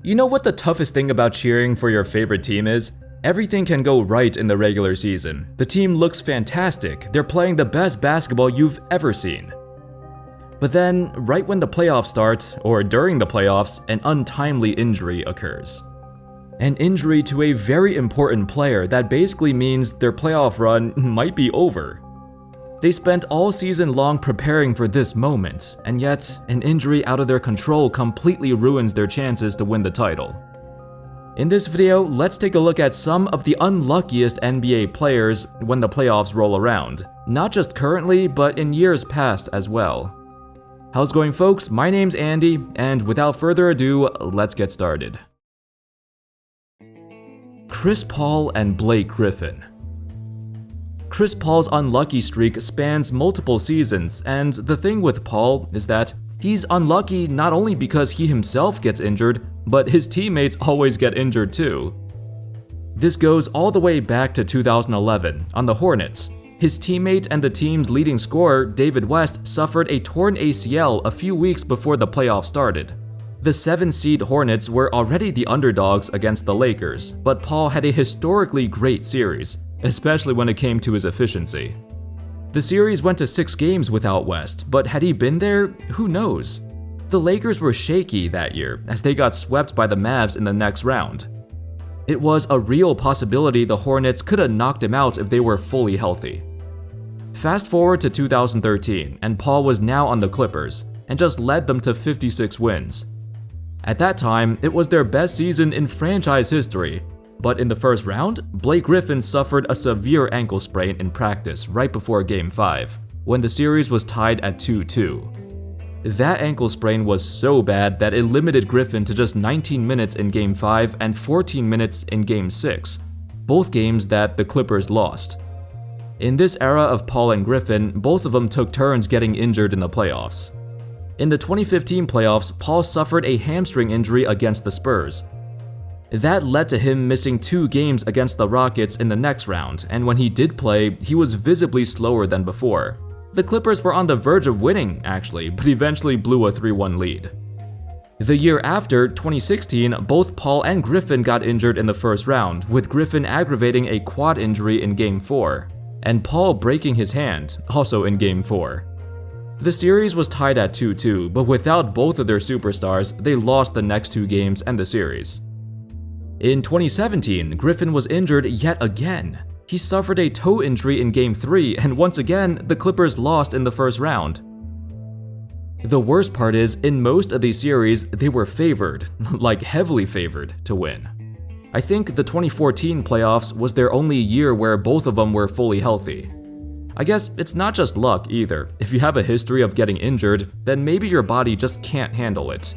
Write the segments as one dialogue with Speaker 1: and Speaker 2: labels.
Speaker 1: You know what the toughest thing about cheering for your favorite team is? Everything can go right in the regular season. The team looks fantastic, they're playing the best basketball you've ever seen. But then, right when the playoffs start, or during the playoffs, an untimely injury occurs. An injury to a very important player that basically means their playoff run might be over. They spent all season long preparing for this moment, and yet an injury out of their control completely ruins their chances to win the title. In this video, let's take a look at some of the unluckiest NBA players when the playoffs roll around, not just currently, but in years past as well. How's it going, folks? My name's Andy, and without further ado, let's get started. Chris Paul and Blake Griffin. Chris Paul's unlucky streak spans multiple seasons, and the thing with Paul is that he's unlucky not only because he himself gets injured, but his teammates always get injured too. This goes all the way back to 2011 on the Hornets. His teammate and the team's leading scorer, David West, suffered a torn ACL a few weeks before the playoffs started. The 7-seed Hornets were already the underdogs against the Lakers, but Paul had a historically great series, especially when it came to his efficiency. The series went to 6 games without West, but had he been there, who knows? The Lakers were shaky that year as they got swept by the Mavs in the next round. It was a real possibility the Hornets could have knocked him out if they were fully healthy. Fast forward to 2013, and Paul was now on the Clippers, and just led them to 56 wins. At that time, it was their best season in franchise history, but in the first round, Blake Griffin suffered a severe ankle sprain in practice right before Game 5, when the series was tied at 2-2. That ankle sprain was so bad that it limited Griffin to just 19 minutes in Game 5 and 14 minutes in Game 6, both games that the Clippers lost. In this era of Paul and Griffin, both of them took turns getting injured in the playoffs. In the 2015 playoffs, Paul suffered a hamstring injury against the Spurs. That led to him missing 2 games against the Rockets in the next round, and when he did play, he was visibly slower than before. The Clippers were on the verge of winning, actually, but eventually blew a 3-1 lead. The year after, 2016, both Paul and Griffin got injured in the first round, with Griffin aggravating a quad injury in Game 4, and Paul breaking his hand, also in Game 4. The series was tied at 2-2, but without both of their superstars, they lost the next 2 games and the series. In 2017, Griffin was injured yet again. He suffered a toe injury in Game 3, and once again, the Clippers lost in the first round. The worst part is, in most of these series, they were favored, like heavily favored, to win. I think the 2014 playoffs was their only year where both of them were fully healthy. I guess it's not just luck either. If you have a history of getting injured, then maybe your body just can't handle it.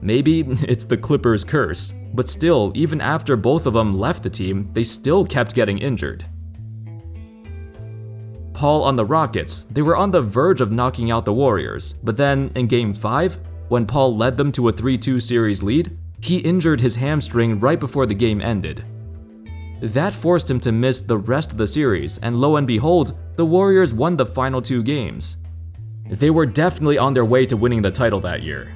Speaker 1: Maybe it's the Clippers' curse, but still, even after both of them left the team, they still kept getting injured. Paul on the Rockets, they were on the verge of knocking out the Warriors, but then in Game 5, when Paul led them to a 3-2 series lead, he injured his hamstring right before the game ended. That forced him to miss the rest of the series, and lo and behold, the Warriors won the final 2 games. They were definitely on their way to winning the title that year.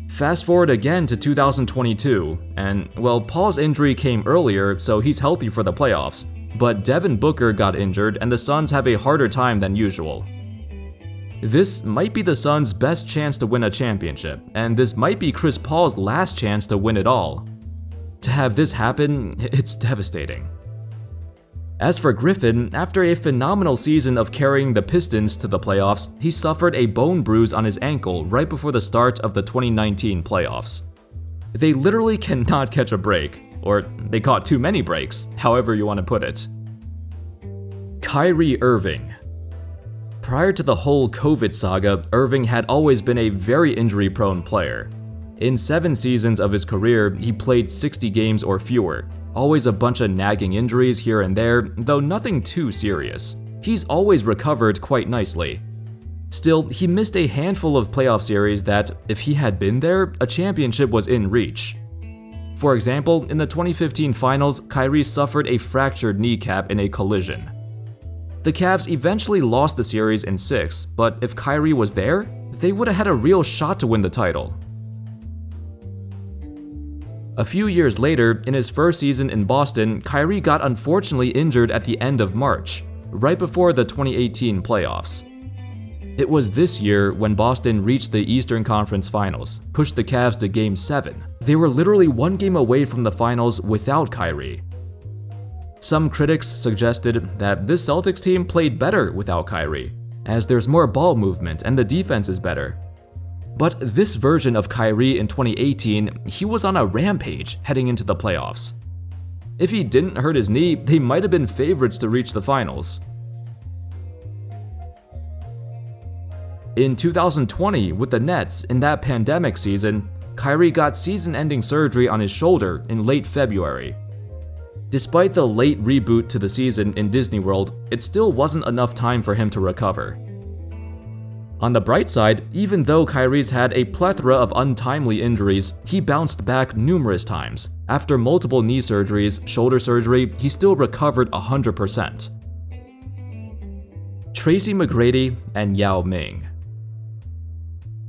Speaker 1: Fast forward again to 2022, and well, Paul's injury came earlier, so he's healthy for the playoffs, but Devin Booker got injured and the Suns have a harder time than usual. This might be the Suns' best chance to win a championship, and this might be Chris Paul's last chance to win it all. To have this happen, it's devastating. As for Griffin, after a phenomenal season of carrying the Pistons to the playoffs, he suffered a bone bruise on his ankle right before the start of the 2019 playoffs. They literally cannot catch a break, or they caught too many breaks, however you want to put it. Kyrie Irving. Prior to the whole COVID saga, Irving had always been a very injury-prone player. In 7 seasons of his career, he played 60 games or fewer. Always a bunch of nagging injuries here and there, though nothing too serious. He's always recovered quite nicely. Still, he missed a handful of playoff series that, if he had been there, a championship was in reach. For example, in the 2015 finals, Kyrie suffered a fractured kneecap in a collision. The Cavs eventually lost the series in 6, but if Kyrie was there, they would have had a real shot to win the title. A few years later, in his first season in Boston, Kyrie got unfortunately injured at the end of March, right before the 2018 playoffs. It was this year when Boston reached the Eastern Conference Finals, pushed the Cavs to Game 7. They were literally one game away from the finals without Kyrie. Some critics suggested that this Celtics team played better without Kyrie, as there's more ball movement and the defense is better. But this version of Kyrie in 2018, he was on a rampage heading into the playoffs. If he didn't hurt his knee, they might have been favorites to reach the finals. In 2020, with the Nets in that pandemic season, Kyrie got season-ending surgery on his shoulder in late February. Despite the late reboot to the season in Disney World, it still wasn't enough time for him to recover. On the bright side, even though Kyrie's had a plethora of untimely injuries, he bounced back numerous times. After multiple knee surgeries, shoulder surgery, he still recovered 100%. Tracy McGrady and Yao Ming.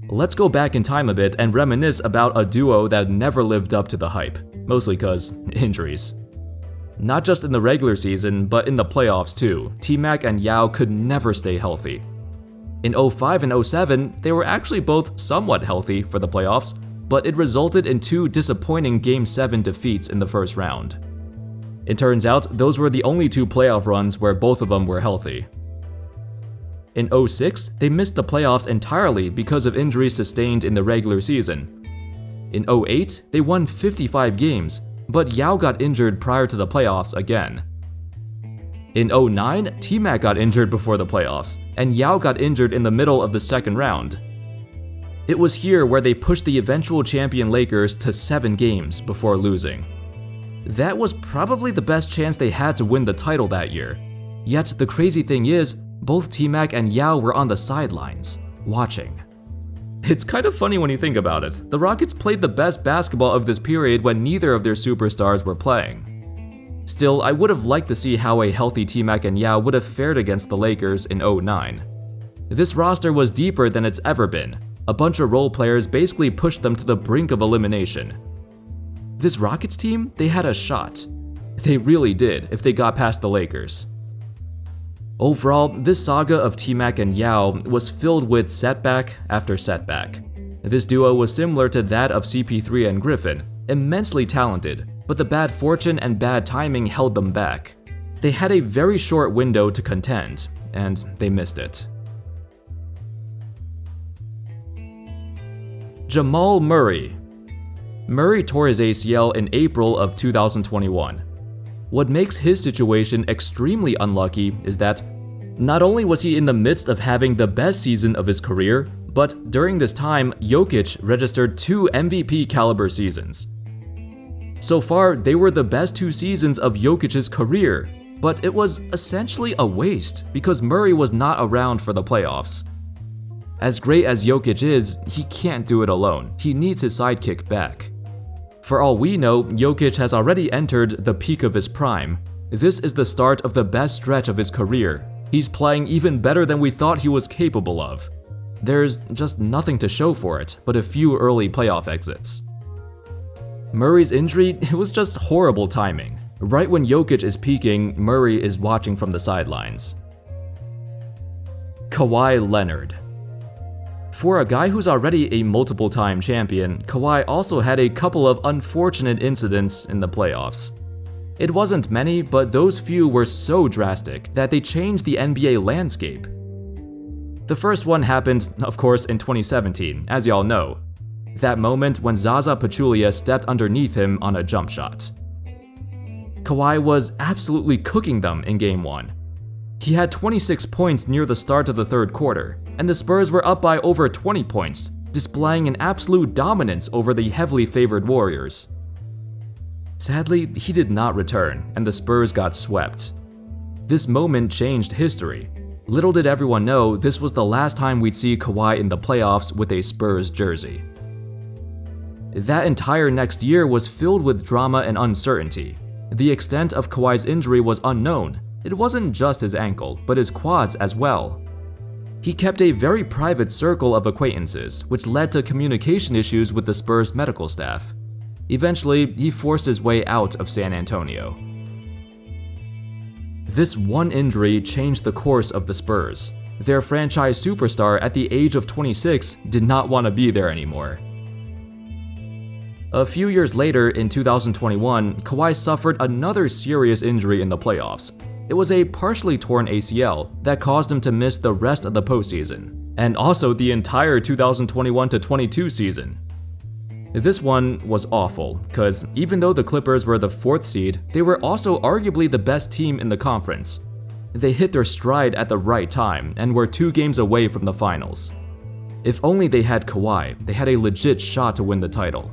Speaker 1: Let's go back in time a bit and reminisce about a duo that never lived up to the hype, mostly cause injuries. Not just in the regular season, but in the playoffs too, T-Mac and Yao could never stay healthy. In 05 and 07, they were actually both somewhat healthy for the playoffs, but it resulted in two disappointing Game 7 defeats in the first round. It turns out those were the only two playoff runs where both of them were healthy. In 06, they missed the playoffs entirely because of injuries sustained in the regular season. In 08, they won 55 games, but Yao got injured prior to the playoffs again. In 09, T-Mac got injured before the playoffs, and Yao got injured in the middle of the second round. It was here where they pushed the eventual champion Lakers to 7 games before losing. That was probably the best chance they had to win the title that year. Yet the crazy thing is, both T-Mac and Yao were on the sidelines, watching. It's kind of funny when you think about it. The Rockets played the best basketball of this period when neither of their superstars were playing. Still, I would have liked to see how a healthy T-Mac and Yao would have fared against the Lakers in 09. This roster was deeper than it's ever been. A bunch of role players basically pushed them to the brink of elimination. This Rockets team, they had a shot. They really did if they got past the Lakers. Overall, this saga of T-Mac and Yao was filled with setback after setback. This duo was similar to that of CP3 and Griffin, immensely talented, but the bad fortune and bad timing held them back. They had a very short window to contend, and they missed it. Jamal Murray. Murray tore his ACL in April of 2021. What makes his situation extremely unlucky is that not only was he in the midst of having the best season of his career, but during this time, Jokic registered 2 MVP caliber seasons. So far, they were the best 2 seasons of Jokic's career, but it was essentially a waste because Murray was not around for the playoffs. As great as Jokic is, he can't do it alone. He needs his sidekick back. For all we know, Jokic has already entered the peak of his prime. This is the start of the best stretch of his career. He's playing even better than we thought he was capable of. There's just nothing to show for it but a few early playoff exits. Murray's injury, it was just horrible timing. Right when Jokic is peaking, Murray is watching from the sidelines. Kawhi Leonard. For a guy who's already a multiple-time champion, Kawhi also had a couple of unfortunate incidents in the playoffs. It wasn't many, but those few were so drastic that they changed the NBA landscape. The first one happened, of course, in 2017, as y'all know. That moment when Zaza Pachulia stepped underneath him on a jump shot. Kawhi was absolutely cooking them in Game 1. He had 26 points near the start of the third quarter, and the Spurs were up by over 20 points, displaying an absolute dominance over the heavily favored Warriors. Sadly, he did not return, and the Spurs got swept. This moment changed history. Little did everyone know this was the last time we'd see Kawhi in the playoffs with a Spurs jersey. That entire next year was filled with drama and uncertainty. The extent of Kawhi's injury was unknown. It wasn't just his ankle, but his quads as well. He kept a very private circle of acquaintances, which led to communication issues with the Spurs medical staff. Eventually, he forced his way out of San Antonio. This one injury changed the course of the Spurs. Their franchise superstar at the age of 26 did not want to be there anymore. A few years later, in 2021, Kawhi suffered another serious injury in the playoffs. It was a partially torn ACL that caused him to miss the rest of the postseason, and also the entire 2021-22 season. This one was awful, because even though the Clippers were the 4th seed, they were also arguably the best team in the conference. They hit their stride at the right time and were 2 games away from the finals. If only they had Kawhi, they had a legit shot to win the title.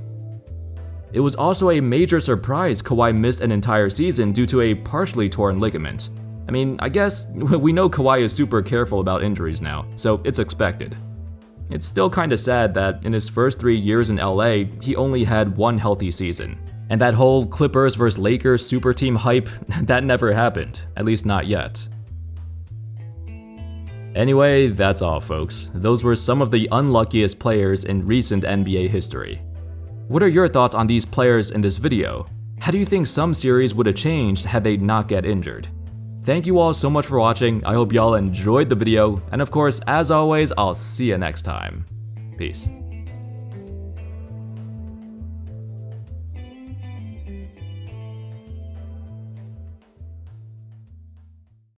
Speaker 1: It was also a major surprise Kawhi missed an entire season due to a partially torn ligament. I mean, I guess we know Kawhi is super careful about injuries now, so it's expected. It's still kinda sad that in his first 3 years in LA, he only had 1 healthy season. And that whole Clippers vs Lakers super team hype, that never happened, at least not yet. Anyway, that's all folks. Those were some of the unluckiest players in recent NBA history. What are your thoughts on these players in this video? How do you think some series would have changed had they not get injured? Thank you all so much for watching. I hope y'all enjoyed the video, and of course, as always, I'll see you next time. Peace.